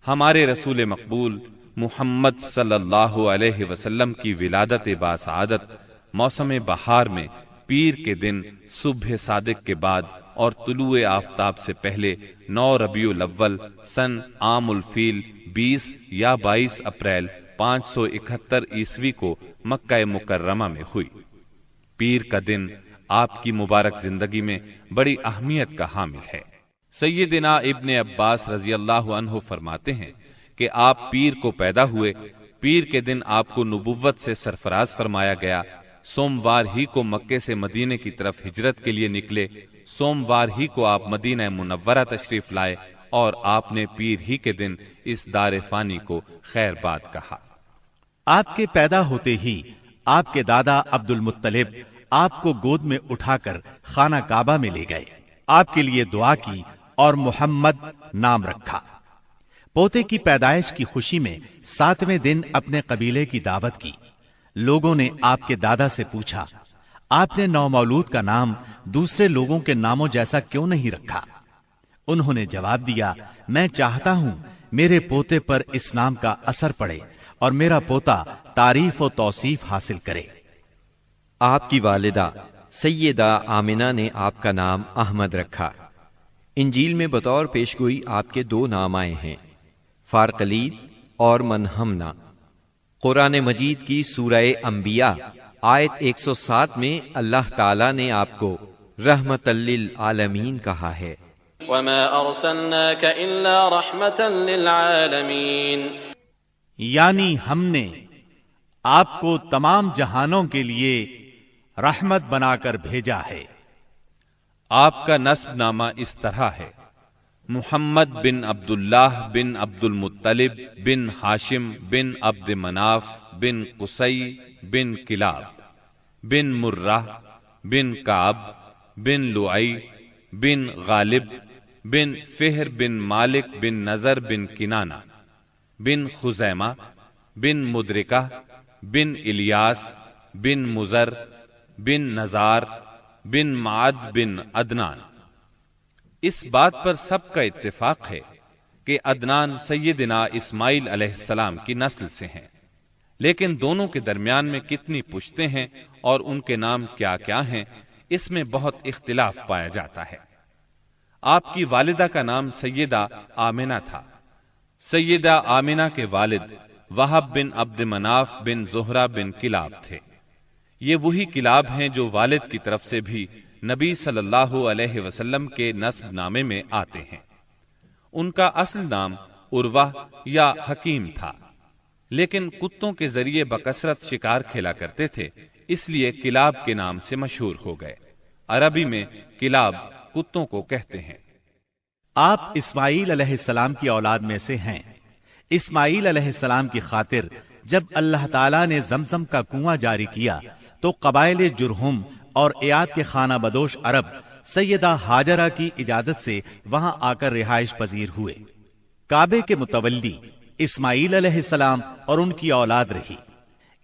ہمارے رسول مقبول محمد صلی اللہ علیہ وسلم کی ولادت باسعادت موسم بہار میں پیر کے دن صبح صادق کے بعد اور طلوع آفتاب سے پہلے 9 ربیع الاول سن عام الفیل 20 یا 22 اپریل 571 عیسوی کو مکہ مکرمہ میں ہوئی۔ پیر کا دن آپ کی مبارک زندگی میں بڑی اہمیت کا حامل ہے۔ سیدنا ابن عباس رضی اللہ عنہ فرماتے ہیں کہ آپ پیر کو پیدا ہوئے، پیر کے دن آپ کو نبوت سے سرفراز فرمایا گیا، سوموار ہی کو مکے سے مدینے کی طرف ہجرت کے لیے نکلے، سوموار ہی کو آپ مدینہ منورہ تشریف لائے اور آپ نے پیر ہی کے دن اس دار فانی کو خیر باد کہا۔ آپ کے پیدا ہوتے ہی آپ کے دادا عبد المطلب آپ کو گود میں اٹھا کر خانہ کعبہ میں لے گئے، آپ کے لیے دعا کی اور محمد نام رکھا۔ پوتے کی پیدائش کی خوشی میں 7ویں دن اپنے قبیلے کی دعوت کی۔ لوگوں نے آپ کے دادا سے پوچھا، آپ نے نومولود کا نام دوسرے لوگوں کے ناموں جیسا کیوں نہیں رکھا؟ انہوں نے جواب دیا، میں چاہتا ہوں میرے پوتے پر اس نام کا اثر پڑے اور میرا پوتا تعریف و توصیف حاصل کرے۔ آپ کی والدہ سیدہ آمنہ نے آپ کا نام احمد رکھا۔ انجیل میں بطور پیشگوئی آپ کے 2 نام آئے ہیں، فارقلید اور منہمنا۔ قرآن مجید کی سورہ انبیاء آیت 107 میں اللہ تعالیٰ نے آپ کو رحمت للعالمین کہا ہے، وَمَا أَرْسَلْنَاكَ إِلَّا رَحْمَةً لِلْعَالَمِينَ، یعنی ہم نے آپ کو تمام جہانوں کے لیے رحمت بنا کر بھیجا ہے۔ آپ کا نسب نامہ اس طرح ہے: محمد بن عبداللہ بن عبد المطلب بن ہاشم بن عبد مناف بن قصی بن کلاب بن مرہ بن کعب بن لعی بن غالب بن فہر بن مالک بن نظر بن کنانہ بن خزیمہ بن مدرکہ بن الیاس بن مزر بن نزار بن معد بن عدنان۔ اس بات پر سب کا اتفاق ہے کہ عدنان سیدنا اسماعیل علیہ السلام کی نسل سے ہیں، لیکن دونوں کے درمیان میں کتنی پشتیں ہیں اور ان کے نام کیا کیا ہیں، اس میں بہت اختلاف پایا جاتا ہے۔ آپ کی والدہ کا نام سیدہ آمنہ تھا۔ سیدہ آمنہ کے والد وہب بن عبد مناف بن زہرہ بن کلاب تھے۔ یہ وہی کلاب ہیں جو والد کی طرف سے بھی نبی صلی اللہ علیہ وسلم کے نسب نامے میں آتے ہیں۔ ان کا اصل نام عروہ یا حکیم تھا، لیکن کتوں کے ذریعے بکثرت شکار کھیلا کرتے تھے، اس لیے کلاب کے نام سے مشہور ہو گئے۔ عربی میں کلاب کتوں کو کہتے ہیں۔ آپ اسماعیل علیہ السلام کی اولاد میں سے ہیں۔ اسماعیل علیہ السلام کی خاطر جب اللہ تعالیٰ نے زمزم کا کنواں جاری کیا تو قبائل جرہم اور ایاد کے خانہ بدوش عرب سیدہ ہاجرہ کی اجازت سے وہاں آ کر رہائش پذیر ہوئے۔ کعبے کے متولی اسماعیل علیہ السلام اور ان کی اولاد رہی۔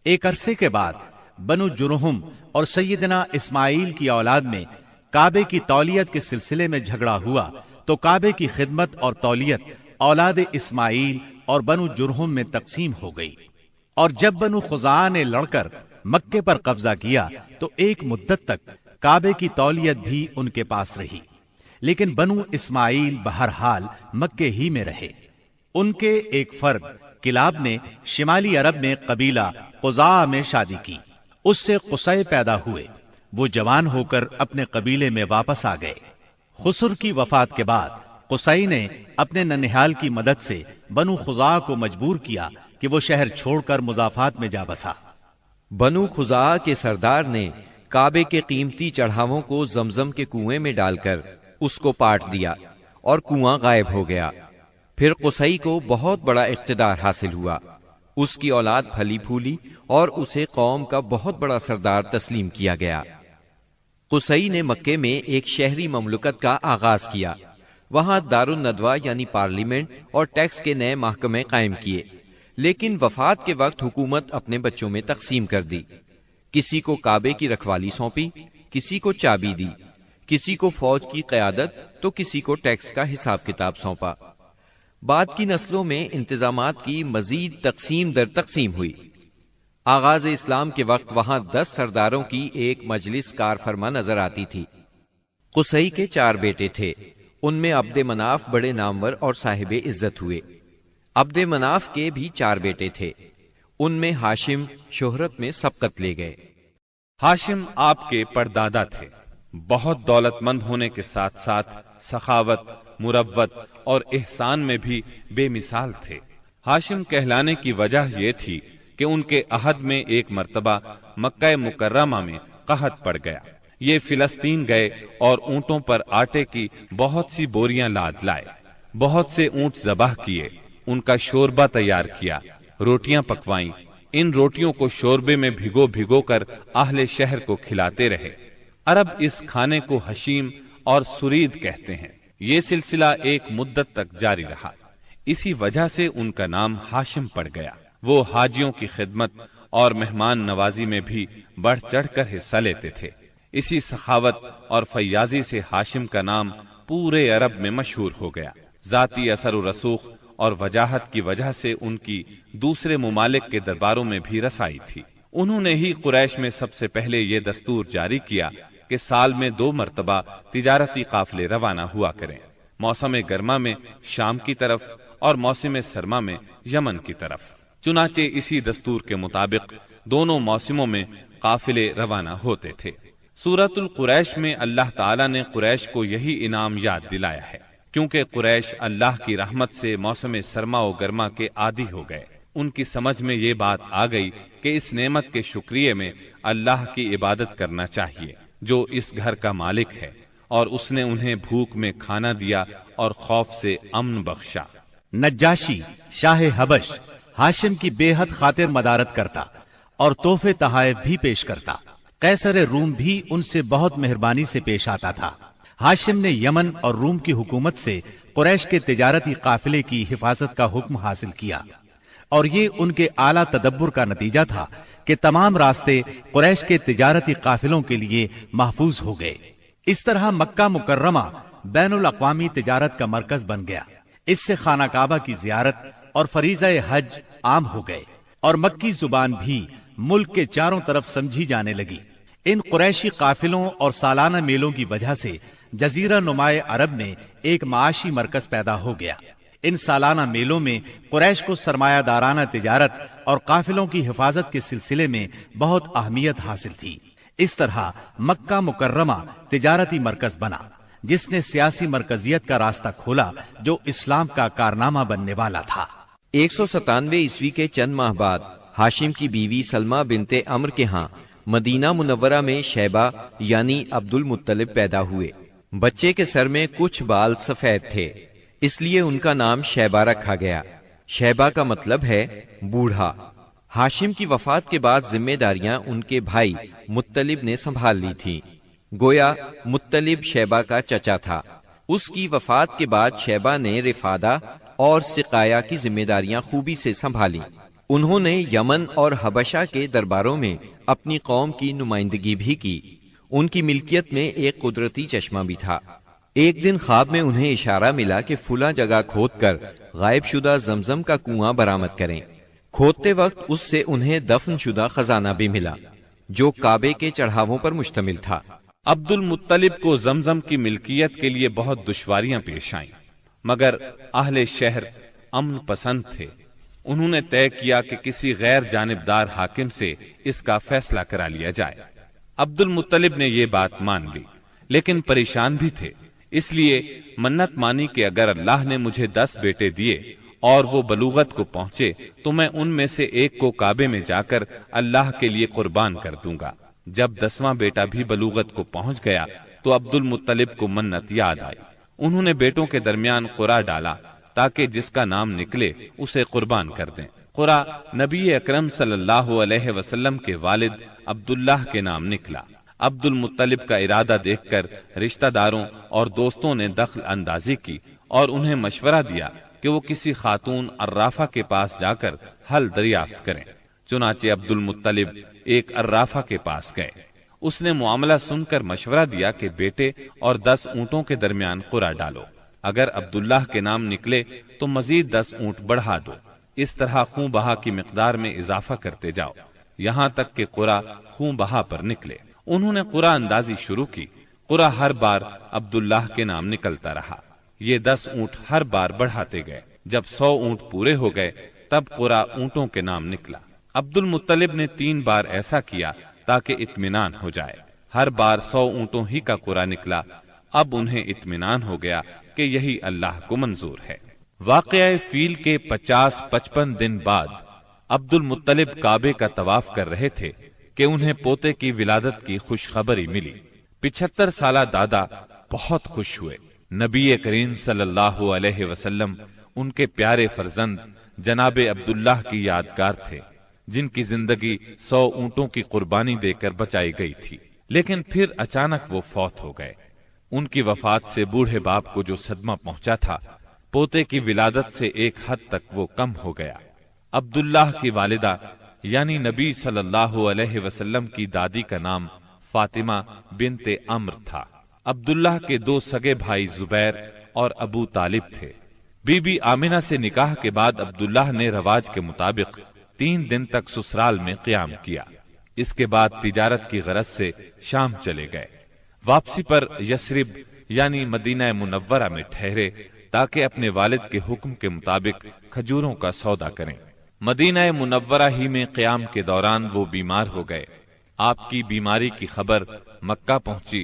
ایک عرصے کے بعد بنو جرہم اور سیدنا اسماعیل کی اولاد میں کعبے کی تولیت کے سلسلے میں جھگڑا ہوا تو کعبے کی خدمت اور تولیت اولاد اسماعیل اور بنو جرہم میں تقسیم ہو گئی، اور جب بنو خزاعہ نے لڑ کر مکے پر قبضہ کیا تو ایک مدت تک کعبے کی تولیت بھی ان کے پاس رہی، لیکن بنو اسماعیل بہرحال مکے ہی میں رہے۔ ان کے ایک فرد کلاب نے شمالی عرب میں قبیلہ قزاعہ میں شادی کی، اس سے قصی پیدا ہوئے۔ وہ جوان ہو کر اپنے قبیلے میں واپس آ گئے۔ خسر کی وفات کے بعد قصی نے اپنے ننہال کی مدد سے بنو خزاعہ کو مجبور کیا کہ وہ شہر چھوڑ کر مضافات میں جا بسا۔ بنو خزاعہ کے سردار نے کعبے کے قیمتی چڑھاووں کو زمزم کے کنویں میں ڈال کر اس کو پاٹ دیا اور کنواں غائب ہو گیا۔ پھر قصی کو بہت بڑا اقتدار حاصل ہوا، اس کی اولاد پھلی پھولی اور اسے قوم کا بہت بڑا سردار تسلیم کیا گیا۔ قصی نے مکے میں ایک شہری مملکت کا آغاز کیا، وہاں دارالندوہ یعنی پارلیمنٹ اور ٹیکس کے نئے محکمے قائم کیے، لیکن وفات کے وقت حکومت اپنے بچوں میں تقسیم کر دی۔ کسی کو کعبے کی رکھوالی سونپی، کسی کو چابی دی، کسی کو فوج کی قیادت تو کسی کو ٹیکس کا حساب کتاب سونپا۔ بعد کی نسلوں میں انتظامات کی مزید تقسیم در تقسیم ہوئی۔ آغاز اسلام کے وقت وہاں 10 سرداروں کی ایک مجلس کار فرما نظر آتی تھی۔ قصی کے 4 بیٹے تھے، ان میں عبد مناف بڑے نامور اور صاحب عزت ہوئے۔ عبد مناف کے بھی 4 بیٹے تھے، ان میں ہاشم شہرت میں سبقت لے گئے۔ ہاشم آپ کے پردادا تھے، بہت دولت مند ہونے کے ساتھ ساتھ سخاوت، مروت اور احسان میں بھی بے مثال تھے۔ ہاشم کہلانے کی وجہ یہ تھی کہ ان کے عہد میں ایک مرتبہ مکہ مکرمہ میں قحط پڑ گیا۔ یہ فلسطین گئے اور اونٹوں پر آٹے کی بہت سی بوریاں لاد لائے، بہت سے اونٹ ذبح کیے، ان کا شوربہ تیار کیا، روٹیاں پکوائیں۔ ان روٹیوں کو شوربے میں بھگو بھگو کر اہل شہر کو کھلاتے رہے۔ عرب اس کھانے کو حشیم اور سرید کہتے ہیں۔ یہ سلسلہ ایک مدت تک جاری رہا، اسی وجہ سے ان کا نام ہاشم پڑ گیا۔ وہ حاجیوں کی خدمت اور مہمان نوازی میں بھی بڑھ چڑھ کر حصہ لیتے تھے۔ اسی سخاوت اور فیاضی سے ہاشم کا نام پورے عرب میں مشہور ہو گیا۔ ذاتی اثر و رسوخ اور وجاہت کی وجہ سے ان کی دوسرے ممالک کے درباروں میں بھی رسائی تھی۔ انہوں نے ہی قریش میں سب سے پہلے یہ دستور جاری کیا کہ سال میں 2 مرتبہ تجارتی قافلے روانہ ہوا کریں، موسم گرما میں شام کی طرف اور موسم سرما میں یمن کی طرف۔ چنانچہ اسی دستور کے مطابق دونوں موسموں میں قافلے روانہ ہوتے تھے۔ سورۃ القریش میں اللہ تعالیٰ نے قریش کو یہی انعام یاد دلایا ہے، کیونکہ قریش اللہ کی رحمت سے موسم سرما و گرما کے عادی ہو گئے۔ ان کی سمجھ میں یہ بات آ گئی کہ اس نعمت کے شکریہ میں اللہ کی عبادت کرنا چاہیے جو اس گھر کا مالک ہے، اور اس نے انہیں بھوک میں کھانا دیا اور خوف سے امن بخشا۔ نجاشی شاہ حبش ہاشم کی بے حد خاطر مدارت کرتا اور تحفے تحائف بھی پیش کرتا۔ قیصر روم بھی ان سے بہت مہربانی سے پیش آتا تھا۔ ہاشم نے یمن اور روم کی حکومت سے قریش کے تجارتی قافلے کی حفاظت کا حکم حاصل کیا، اور یہ ان کے اعلیٰ تدبر کا نتیجہ تھا کہ تمام راستے قریش کے تجارتی قافلوں کے لیے محفوظ ہو گئے۔ اس طرح مکہ مکرمہ بین الاقوامی تجارت کا مرکز بن گیا۔ اس سے خانہ کعبہ کی زیارت اور فریضہ حج عام ہو گئے، اور مکی زبان بھی ملک کے چاروں طرف سمجھی جانے لگی۔ ان قریشی قافلوں اور سالانہ میلوں کی وجہ سے جزیرہ نمائے عرب میں ایک معاشی مرکز پیدا ہو گیا۔ ان سالانہ میلوں میں قریش کو سرمایہ دارانہ تجارت اور قافلوں کی حفاظت کے سلسلے میں بہت اہمیت حاصل تھی۔ اس طرح مکہ مکرمہ تجارتی مرکز بنا، جس نے سیاسی مرکزیت کا راستہ کھولا جو اسلام کا کارنامہ بننے والا تھا۔ 197 عیسوی کے چند ماہ بعد ہاشم کی بیوی سلمہ بنت عمر کے ہاں مدینہ منورہ میں شیبہ یعنی عبد المطلب پیدا ہوئے۔ بچے کے سر میں کچھ بال سفید تھے، اس لیے ان کا نام شیبہ رکھا گیا۔ شیبہ کا مطلب ہے بوڑھا۔ ہاشم کی وفات کے بعد ذمہ داریاں ان کے بھائی مطلب نے سنبھال لی تھی۔ گویا مطلب شیبہ کا چچا تھا۔ اس کی وفات کے بعد شیبہ نے رفادہ اور سقایا کی ذمہ داریاں خوبی سے سنبھالی۔ انہوں نے یمن اور حبشہ کے درباروں میں اپنی قوم کی نمائندگی بھی کی۔ ان کی ملکیت میں ایک قدرتی چشمہ بھی تھا۔ ایک دن خواب میں انہیں اشارہ ملا کہ فلاں جگہ کھود کر غائب شدہ زمزم کا کنواں برآمد کریں۔ کھودتے وقت اس سے انہیں دفن شدہ خزانہ بھی ملا جو کعبے کے چڑھاووں پر مشتمل تھا۔ عبد المطلب کو زمزم کی ملکیت کے لیے بہت دشواریاں پیش آئیں، مگر اہل شہر امن پسند تھے۔ انہوں نے طے کیا کہ کسی غیر جانبدار حاکم سے اس کا فیصلہ کرا لیا جائے۔ عبد المطلب نے یہ بات مان لی، لیکن پریشان بھی تھے، اس لیے منت مانی کہ اگر اللہ نے مجھے 10 بیٹے دیے اور وہ بلوغت کو پہنچے تو میں ان میں سے ایک کو کعبے میں جا کر اللہ کے لیے قربان کر دوں گا۔ جب 10واں بیٹا بھی بلوغت کو پہنچ گیا تو عبد المطلب کو منت یاد آئی۔ انہوں نے بیٹوں کے درمیان قرعہ ڈالا تاکہ جس کا نام نکلے اسے قربان کر دیں۔ قرعہ نبی اکرم صلی اللہ علیہ وسلم کے والد عبداللہ کے نام نکلا۔ عبد المطلب کا ارادہ دیکھ کر رشتہ داروں اور دوستوں نے دخل اندازی کی اور انہیں مشورہ دیا کہ وہ کسی خاتون عرافہ کے پاس جا کر حل دریافت کریں۔ چنانچہ عبد المطلب ایک عرافہ کے پاس گئے۔ اس نے معاملہ سن کر مشورہ دیا کہ بیٹے اور 10 اونٹوں کے درمیان قرعہ ڈالو۔ اگر عبداللہ کے نام نکلے تو مزید 10 اونٹ بڑھا دو۔ اس طرح خون بہا کی مقدار میں اضافہ کرتے جاؤ یہاں تک کہ قرا خون بہا پر نکلے۔ انہوں نے قرا اندازی شروع کی۔ قرا ہر بار عبداللہ کے نام نکلتا رہا۔ یہ 10 اونٹ ہر بار بڑھاتے گئے۔ جب 100 اونٹ پورے ہو گئے تب قرا اونٹوں کے نام نکلا۔ عبد المطلب نے 3 بار ایسا کیا تاکہ اطمینان ہو جائے۔ ہر بار 100 اونٹوں ہی کا قرا نکلا۔ اب انہیں اطمینان ہو گیا کہ یہی اللہ کو منظور ہے۔ واقعہ فیل کے 50-55 دن بعد عبد المطلب کعبے کا طواف کر رہے تھے کہ انہیں پوتے کی ولادت کی خوشخبری ملی۔ 75 سالہ دادا بہت خوش ہوئے۔ نبی کریم صلی اللہ علیہ وسلم ان کے پیارے فرزند جناب عبداللہ کی یادگار تھے، جن کی زندگی 100 اونٹوں کی قربانی دے کر بچائی گئی تھی، لیکن پھر اچانک وہ فوت ہو گئے۔ ان کی وفات سے بوڑھے باپ کو جو صدمہ پہنچا تھا، پوتے کی ولادت سے ایک حد تک وہ کم ہو گیا۔ عبداللہ کی والدہ یعنی نبی صلی اللہ علیہ وسلم کی دادی کا نام فاطمہ بنت عمرو تھا۔ عبداللہ کے 2 سگے بھائی زبیر اور ابو طالب تھے۔ بی بی آمنہ سے نکاح کے بعد عبداللہ نے رواج کے مطابق 3 دن تک سسرال میں قیام کیا۔ اس کے بعد تجارت کی غرض سے شام چلے گئے۔ واپسی پر یثرب یعنی مدینہ منورہ میں ٹھہرے تاکہ اپنے والد کے حکم کے مطابق کھجوروں کا سودا کریں۔ مدینہ منورہ ہی میں قیام کے دوران وہ بیمار ہو گئے۔ آپ کی بیماری کی خبر مکہ پہنچی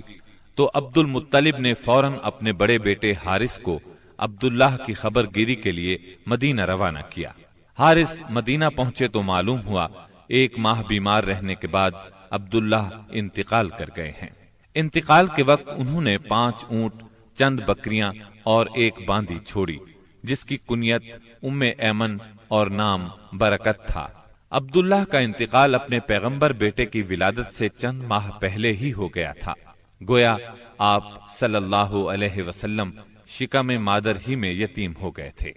تو عبد المطلب نے فوراً اپنے بڑے بیٹے حارث کو عبداللہ کی خبر گیری کے لیے مدینہ روانہ کیا۔ حارث مدینہ پہنچے تو معلوم ہوا 1 ماہ بیمار رہنے کے بعد عبداللہ انتقال کر گئے ہیں۔ انتقال کے وقت انہوں نے 5 اونٹ، چند بکریاں اور 1 باندی چھوڑی، جس کی کنیت ام ایمن اور نام برکت تھا۔ عبداللہ کا انتقال اپنے پیغمبر بیٹے کی ولادت سے چند ماہ پہلے ہی ہو گیا تھا۔ گویا آپ صلی اللہ علیہ وسلم شکم مادر ہی میں یتیم ہو گئے تھے۔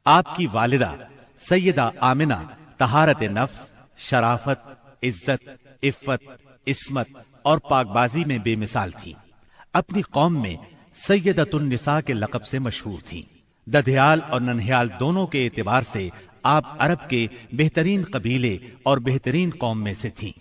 آپ کی والدہ سیدہ آمنہ طہارت نفس، شرافت، عزت، عفت، عصمت اور پاک بازی میں بے مثال تھی۔ اپنی قوم میں سیدۃ النساء کے لقب سے مشہور تھی۔ ددھیال اور ننہیال دونوں کے اعتبار سے آپ عرب کے بہترین قبیلے اور بہترین قوم میں سے تھیں۔